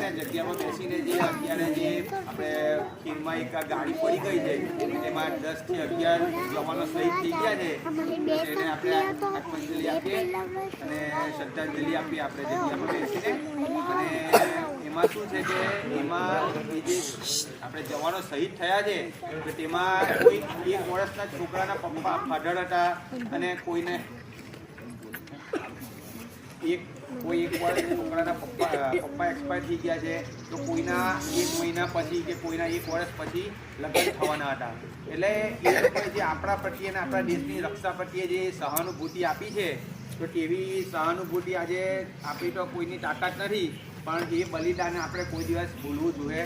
ને જગ્યામાં બેસીને જે અત્યારે જે આપણે ખીરમાં એક ગાડી પડી ગઈ છે એમાં 10 થી 11 જવાનો શહીદ થઈ ગયા છે, એને આપણે આત્માંજલિ આપીએ અને શ્રદ્ધાંજલિ આપીએ આપણે જગ્યામાં બેસીને. અને એમાં શું છે કે એમાં એ જે આપણે જવાનો શહીદ થયા છે તો તેમાં કોઈ 1 વર્ષના છોકરાના પપ્પા ફાધર હતા અને કોઈને કોઈ 1 વર્ષ છોકરાના પપ્પા એક્સપાયર થઈ ગયા છે, તો કોઈના 1 મહિના પછી કે કોઈના 1 વર્ષ પછી લગ્ન થવાના હતા. એટલે એ લોકોએ જે આપણા પ્રત્યે અને આપણા દેશની રક્ષા પ્રત્યે જે સહાનુભૂતિ આપી છે તો તેવી સહાનુભૂતિ આજે આપણી તો કોઈની તાકાત નથી, પણ એ બલિદાન આપણે કોઈ દિવસ ભૂલવું જોઈએ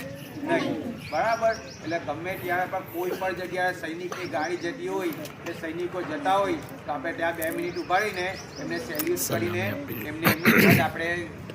નહીં. બરાબર? એટલે ગમે ત્યારે પણ કોઈ પણ જગ્યાએ સૈનિકની ગાડી જતી હોય કે સૈનિકો જતા હોય તો આપણે ત્યાં 2 મિનિટ ઉભા રહીને એમને સેલ્યુટ કરીને એમને એમની આપણે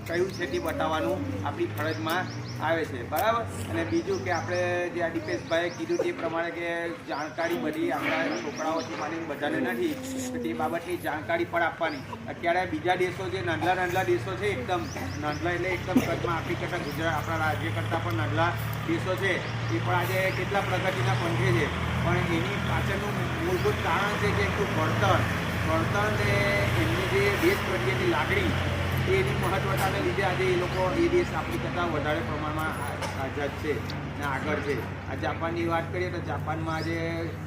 કયું છે તે બતાવવાનું આપણી ફરજમાં આવે છે. બરાબર? અને બીજું કે આપણે જે આ દીપેશભાઈએ કીધું તે પ્રમાણે કે જાણકારી બધી આપણા છોકરાઓથી માંડીને બધાને નથી, તો તે બાબતની જાણકારી પણ આપવાની. અત્યારે બીજા દેશો જે નાના દેશો છે, એકદમ નાના એટલે એકદમ કદમાં આપણી કરતાં ગુજરાત આપણા રાજ્ય કરતાં પણ નાના દેશો છે, એ પણ આજે કેટલા પ્રગતિના પંથે છે. પણ એની પાછળનું મૂળભૂત કારણ છે કે એટલું ભણતર ને એમની જે દેશ પ્રત્યેની લાગણી એની મહત્વતાને લીધે આજે એ લોકો એ દેશ આપણી કરતાં વધારે પ્રમાણમાં આઝાદ છે ને આગળ છે. આ જાપાનની વાત કરીએ તો જાપાનમાં આજે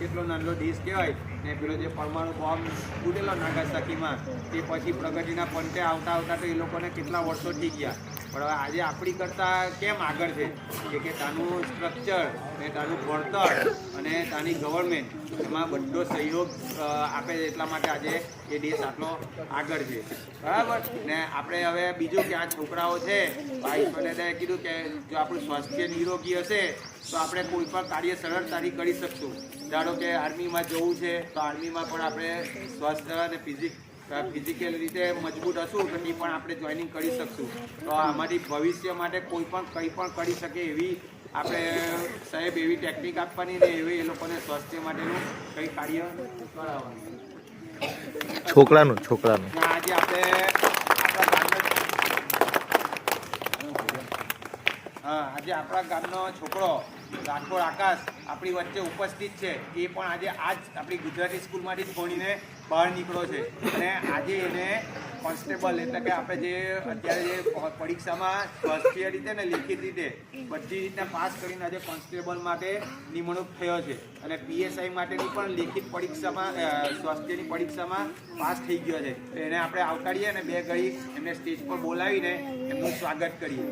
કેટલો નાનો દેશ કહેવાય ને પેલો જે પરમાણુ બોમ્બ ફૂટેલો નાગાસાકીમાં તે પછી પ્રગતિના પંથે આવતા તો એ લોકોને કેટલા વર્ષો થઈ ગયા. પણ હવે આજે આપણી કરતાં કેમ આગળ છે કે તાનું સ્ટ્રક્ચર ને તાનું ભણતર અને તાની ગવર્મેન્ટ એમાં બધો સહયોગ આપે છે, એટલા માટે આજે એ દેશ આટલો આગળ છે. બરાબર ને? આપણે હવે બીજું કે આ છોકરાઓ છે, ઈશ્વરદાદાએ કીધું કે જો આપણું સ્વાસ્થ્ય નિરોગી હશે તો આપણે કોઈ પણ કાર્ય સરળતાથી કરી શકશું. ધારો કે આર્મીમાં જવું છે તો આર્મીમાં પણ આપણે સ્વસ્થ અને ફિઝિકલ રીતે મજબૂત હશું તો એ પણ આપણે જોઈનિંગ કરી શકશું. તો આમાંથી ભવિષ્ય માટે કોઈ પણ કંઈ પણ કરી શકે એવી આપણે સાહેબ એવી ટેકનિક આપવાની ને એવી એ લોકોને સ્વાસ્થ્ય માટેનું કંઈ કાર્ય કરાવવાનું. છોકરાનું આજે આપણે આજે આપણા ગામનો છોકરો રાઠોડ આકાશ આપણી વચ્ચે ઉપસ્થિત છે. એ પણ આજે આપણી ગુજરાતી સ્કૂલમાંથી જ ભણીને બહાર નીકળ્યો છે અને આજે એને કોન્સ્ટેબલ એટલે કે આપણે જે અત્યારે જે પરીક્ષામાં સ્વાસ્થ્ય રીતે ને લેખિત રીતે બધી રીતના પાસ કરીને આજે કોન્સ્ટેબલ માટે નિમણૂક થયો છે અને PSI માટેની પણ લેખિત પરીક્ષામાં સ્વાસ્થ્યની પરીક્ષામાં પાસ થઈ ગયો છે. તો એને આપણે આવકારીએ અને 2 ઘડી એમને સ્ટેજ પર બોલાવીને એમનું સ્વાગત કરીએ.